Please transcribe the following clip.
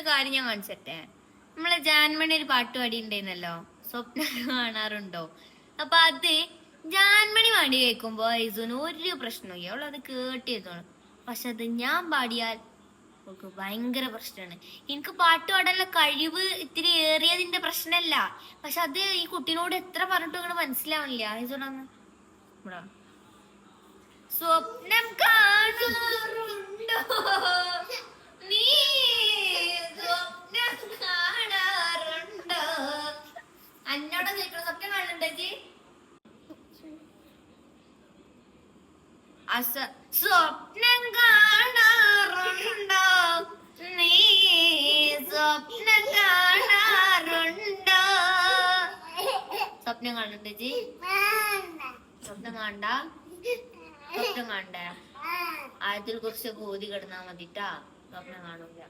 ഒരു കാര്യം ഞാൻ കാണിച്ചട്ടെ. നമ്മളെ ജാൻമണി ഒരു പാട്ട് പാടി ഉണ്ടായിരുന്നല്ലോ, സ്വപ്നം കാണാറുണ്ടോ. അപ്പൊ അത് ജാൻമണി പാടി കേൾക്കുമ്പോ ഐസുന് ഒരു പ്രശ്നമില്ല, അവളത് കേട്ടിരുന്നു. പക്ഷെ അത് ഞാൻ പാടിയാൽ അവൾക്ക് ഭയങ്കര പ്രശ്നമാണ്. എനിക്ക് പാട്ട് പാടാനുള്ള കഴിവ് ഇത്തിരി ഏറിയതിന്റെ പ്രശ്നമല്ല, പക്ഷെ അത് ഈ കുട്ടീനോട് എത്ര പറഞ്ഞിട്ടും അങ്ങനെ മനസ്സിലാവണില്ല. ഐസുനാന്ന് സ്വപ്നം കാണാറുണ്ടോ നീ, സ്വപ്നം കാണാറുണ്ടോ. എന്നോട് ചോദിക്കണം സ്വപ്നം കാണുന്നുണ്ടോ ജി. സ്വപ്നം കാണാറുണ്ടോ നീ, സ്വപ്നം കാണാറുണ്ടോ. സ്വപ്നം കാണുന്നുണ്ടോ ജി. സ്വപ്നം കാണണ്ട, സ്വപ്നം കാണണ്ടേ. ആയതിൽ കുറച്ച് ബോധി കിടന്നാ മതിട്ടാ, സ്വപ്നം കാണൂല.